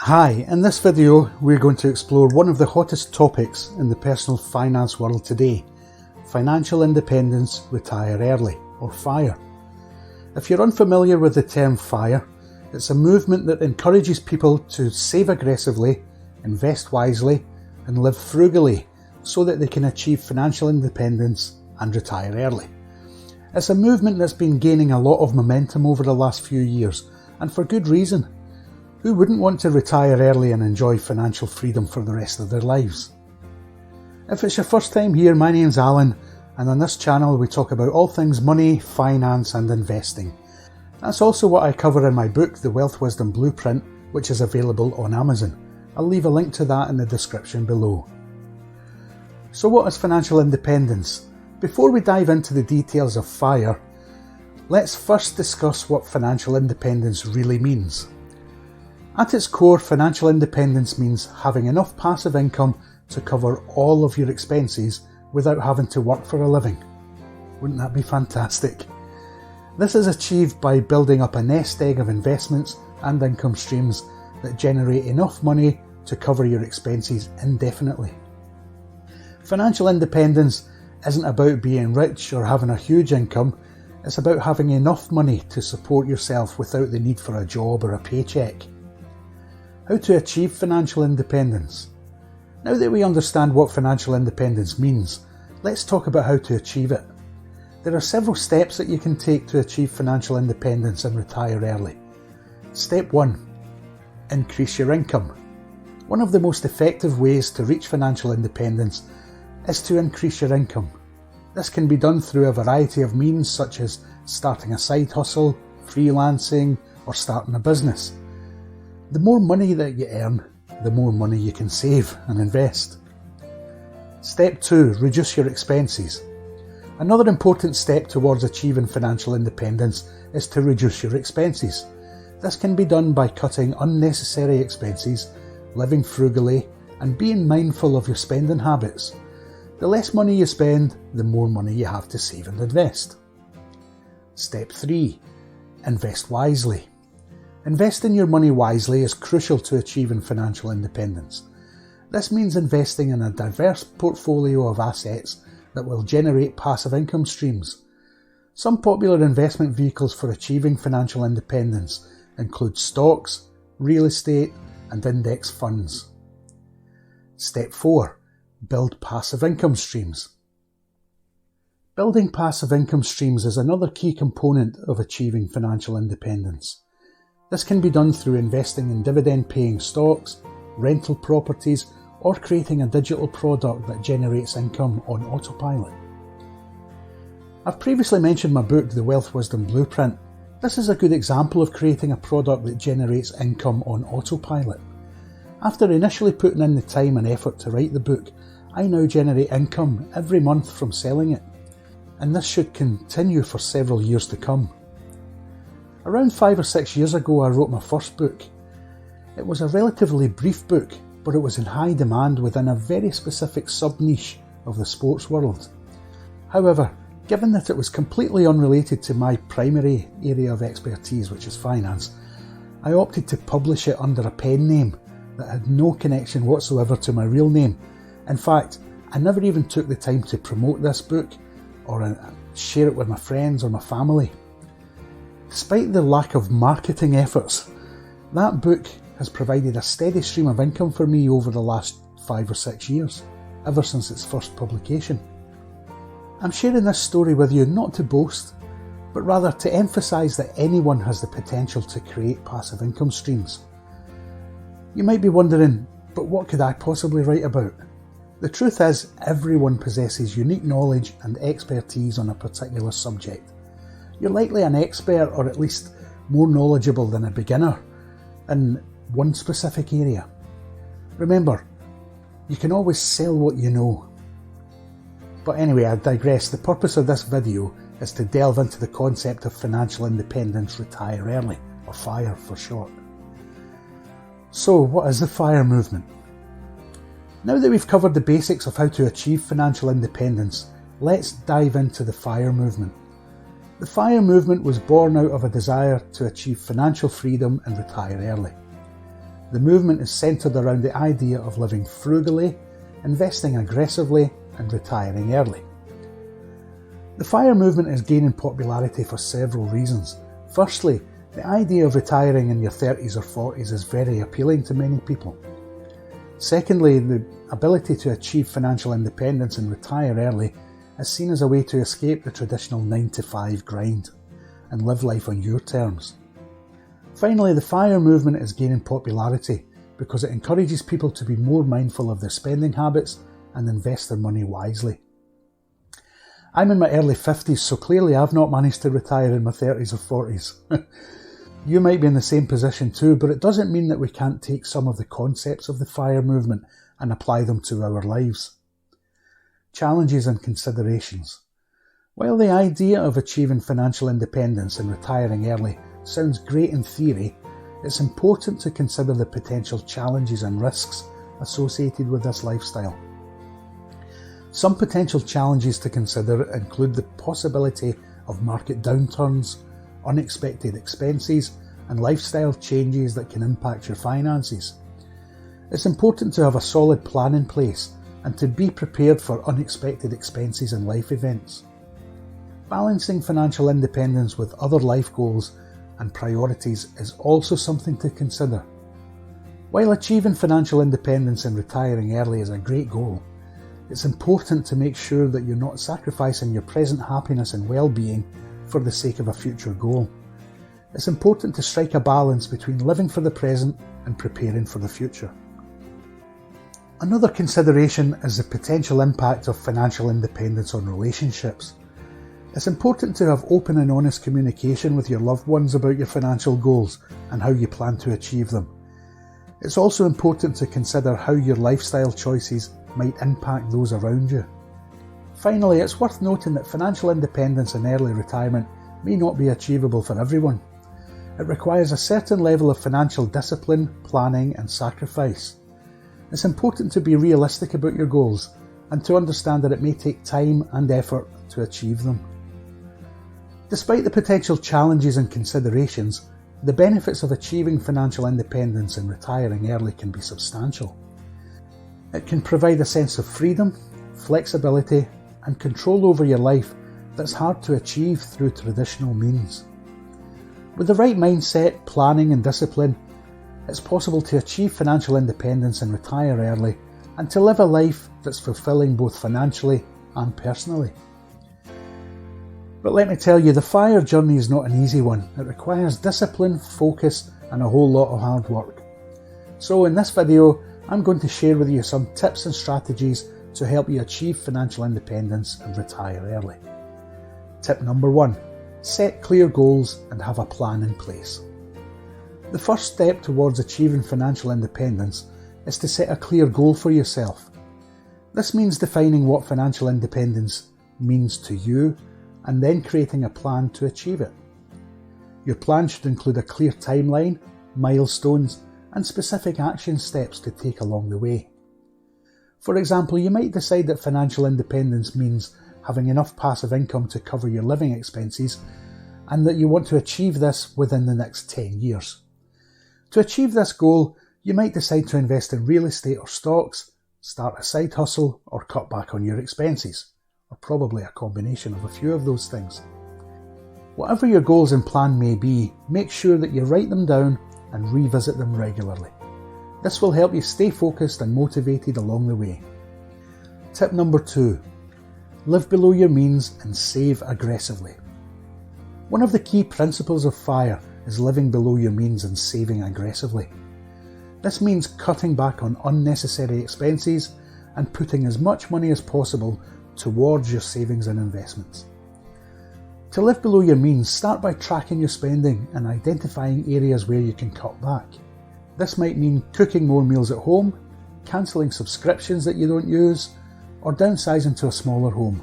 Hi, in this video we're going to explore one of the hottest topics in the personal finance world today: financial independence, retire early, or FIRE. If you're unfamiliar with the term FIRE, it's a movement that encourages people to save aggressively, invest wisely, and live frugally so that they can achieve financial independence and retire early. It's a movement that's been gaining a lot of momentum over the last few years, and for good reason. Who wouldn't want to retire early and enjoy financial freedom for the rest of their lives? If it's your first time here, my name's Alan, and on this channel we talk about all things money, finance and investing. That's also what I cover in my book, The Wealth Wisdom Blueprint, which is available on Amazon. I'll leave a link to that in the description below. So what is financial independence? Before we dive into the details of FIRE, let's first discuss what financial independence really means. At its core, financial independence means having enough passive income to cover all of your expenses without having to work for a living. Wouldn't that be fantastic? This is achieved by building up a nest egg of investments and income streams that generate enough money to cover your expenses indefinitely. Financial independence isn't about being rich or having a huge income, it's about having enough money to support yourself without the need for a job or a paycheck. How to achieve financial independence? Now that we understand what financial independence means, let's talk about how to achieve it. There are several steps that you can take to achieve financial independence and retire early. Step 1. Increase your income. One of the most effective ways to reach financial independence is to increase your income. This can be done through a variety of means such as starting a side hustle, freelancing, or starting a business. The more money that you earn, the more money you can save and invest. Step 2. Reduce your expenses. Another important step towards achieving financial independence is to reduce your expenses. This can be done by cutting unnecessary expenses, living frugally, and being mindful of your spending habits. The less money you spend, the more money you have to save and invest. Step 3. Invest wisely. Investing your money wisely is crucial to achieving financial independence. This means investing in a diverse portfolio of assets that will generate passive income streams. Some popular investment vehicles for achieving financial independence include stocks, real estate, and index funds. Step 4. Build passive income streams. Building passive income streams is another key component of achieving financial independence. This can be done through investing in dividend-paying stocks, rental properties, or creating a digital product that generates income on autopilot. I've previously mentioned my book, The Wealth Wisdom Blueprint. This is a good example of creating a product that generates income on autopilot. After initially putting in the time and effort to write the book, I now generate income every month from selling it, and this should continue for several years to come. Around 5 or 6 years ago I wrote my first book. It was a relatively brief book, but it was in high demand within a very specific sub-niche of the sports world. However, given that it was completely unrelated to my primary area of expertise, which is finance, I opted to publish it under a pen name that had no connection whatsoever to my real name. In fact, I never even took the time to promote this book or share it with my friends or my family. Despite the lack of marketing efforts, that book has provided a steady stream of income for me over the last 5 or 6 years, ever since its first publication. I'm sharing this story with you not to boast, but rather to emphasise that anyone has the potential to create passive income streams. You might be wondering, but what could I possibly write about? The truth is, everyone possesses unique knowledge and expertise on a particular subject. You're likely an expert, or at least more knowledgeable than a beginner, in one specific area. Remember, you can always sell what you know. But anyway, I digress. The purpose of this video is to delve into the concept of financial independence, retire early, or FIRE for short. So, what is the FIRE movement? Now that we've covered the basics of how to achieve financial independence, let's dive into the FIRE movement. The FIRE movement was born out of a desire to achieve financial freedom and retire early. The movement is centred around the idea of living frugally, investing aggressively, and retiring early. The FIRE movement is gaining popularity for several reasons. Firstly, the idea of retiring in your 30s or 40s is very appealing to many people. Secondly, the ability to achieve financial independence and retire early is seen as a way to escape the traditional 9-to-5 grind and live life on your terms. Finally, the FIRE movement is gaining popularity because it encourages people to be more mindful of their spending habits and invest their money wisely. I'm in my early 50s, so clearly I've not managed to retire in my 30s or 40s. You might be in the same position too, but it doesn't mean that we can't take some of the concepts of the FIRE movement and apply them to our lives. Challenges and considerations. While the idea of achieving financial independence and retiring early sounds great in theory, it's important to consider the potential challenges and risks associated with this lifestyle. Some potential challenges to consider include the possibility of market downturns, unexpected expenses, and lifestyle changes that can impact your finances. It's important to have a solid plan in place and to be prepared for unexpected expenses and life events. Balancing financial independence with other life goals and priorities is also something to consider. While achieving financial independence and retiring early is a great goal, it's important to make sure that you're not sacrificing your present happiness and well-being for the sake of a future goal. It's important to strike a balance between living for the present and preparing for the future. Another consideration is the potential impact of financial independence on relationships. It's important to have open and honest communication with your loved ones about your financial goals and how you plan to achieve them. It's also important to consider how your lifestyle choices might impact those around you. Finally, it's worth noting that financial independence and early retirement may not be achievable for everyone. It requires a certain level of financial discipline, planning, and sacrifice. It's important to be realistic about your goals and to understand that it may take time and effort to achieve them. Despite the potential challenges and considerations, the benefits of achieving financial independence and retiring early can be substantial. It can provide a sense of freedom, flexibility, and control over your life that's hard to achieve through traditional means. With the right mindset, planning, and discipline, it's possible to achieve financial independence and retire early, and to live a life that's fulfilling both financially and personally. But let me tell you, the FIRE journey is not an easy one. It requires discipline, focus, and a whole lot of hard work. So in this video, I'm going to share with you some tips and strategies to help you achieve financial independence and retire early. Tip number 1. Set clear goals and have a plan in place. The first step towards achieving financial independence is to set a clear goal for yourself. This means defining what financial independence means to you and then creating a plan to achieve it. Your plan should include a clear timeline, milestones, and specific action steps to take along the way. For example, you might decide that financial independence means having enough passive income to cover your living expenses and that you want to achieve this within the next 10 years. To achieve this goal, you might decide to invest in real estate or stocks, start a side hustle, or cut back on your expenses, or probably a combination of a few of those things. Whatever your goals and plan may be, make sure that you write them down and revisit them regularly. This will help you stay focused and motivated along the way. Tip number 2. Live below your means and save aggressively. One of the key principles of FIRE is living below your means and saving aggressively. This means cutting back on unnecessary expenses and putting as much money as possible towards your savings and investments. To live below your means, start by tracking your spending and identifying areas where you can cut back. This might mean cooking more meals at home, cancelling subscriptions that you don't use, or downsizing to a smaller home.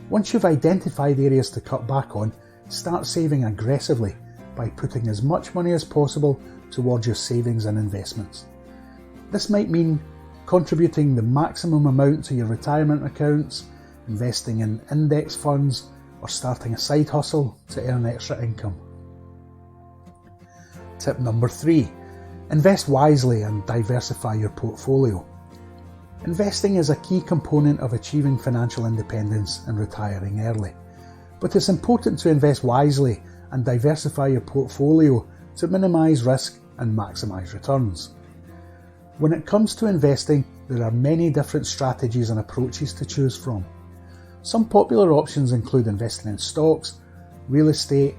Once you've identified areas to cut back on, start saving aggressively by putting as much money as possible towards your savings and investments. This might mean contributing the maximum amount to your retirement accounts, investing in index funds, or starting a side hustle to earn extra income. Tip number 3. Invest wisely and diversify your portfolio. Investing is a key component of achieving financial independence and retiring early. But it's important to invest wisely and diversify your portfolio to minimise risk and maximise returns. When it comes to investing, there are many different strategies and approaches to choose from. Some popular options include investing in stocks, real estate,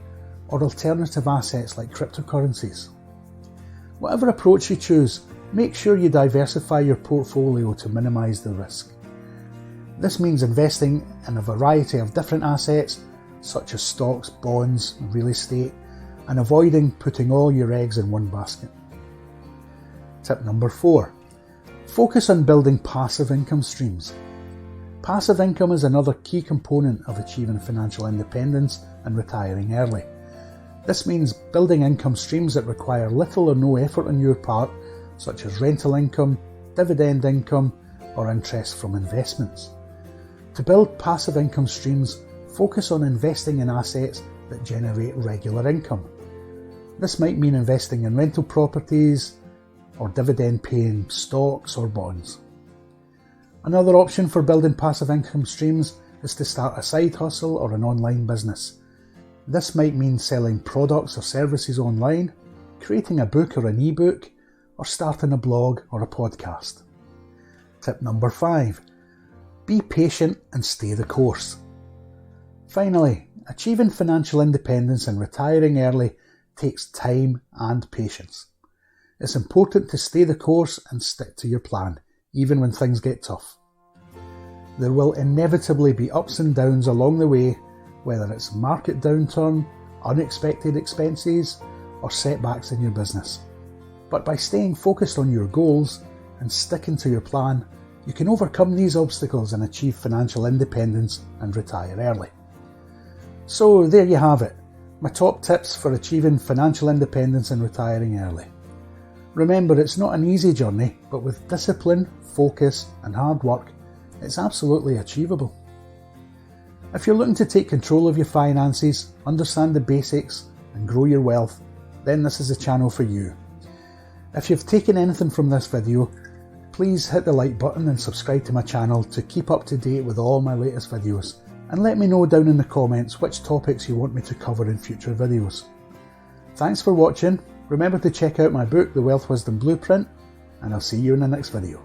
or alternative assets like cryptocurrencies. Whatever approach you choose, make sure you diversify your portfolio to minimise the risk. This means investing in a variety of different assets such as stocks, bonds, and real estate, and avoiding putting all your eggs in one basket. Tip number 4. Focus on building passive income streams. Passive income is another key component of achieving financial independence and retiring early. This means building income streams that require little or no effort on your part, such as rental income, dividend income, or interest from investments. To build passive income streams, focus on investing in assets that generate regular income. This might mean investing in rental properties or dividend-paying stocks or bonds. Another option for building passive income streams is to start a side hustle or an online business. This might mean selling products or services online, creating a book or an ebook, or starting a blog or a podcast. Tip number 5. Be patient and stay the course. Finally, achieving financial independence and retiring early takes time and patience. It's important to stay the course and stick to your plan, even when things get tough. There will inevitably be ups and downs along the way, whether it's market downturn, unexpected expenses, or setbacks in your business. But by staying focused on your goals and sticking to your plan, you can overcome these obstacles and achieve financial independence and retire early. So there you have it, my top tips for achieving financial independence and retiring early. Remember, it's not an easy journey, but with discipline, focus, and hard work, it's absolutely achievable. If you're looking to take control of your finances, understand the basics, and grow your wealth, then this is the channel for you. If you've taken anything from this video, please hit the like button and subscribe to my channel to keep up to date with all my latest videos, and let me know down in the comments which topics you want me to cover in future videos. Thanks for watching. Remember to check out my book, The Wealth Wisdom Blueprint, and I'll see you in the next video.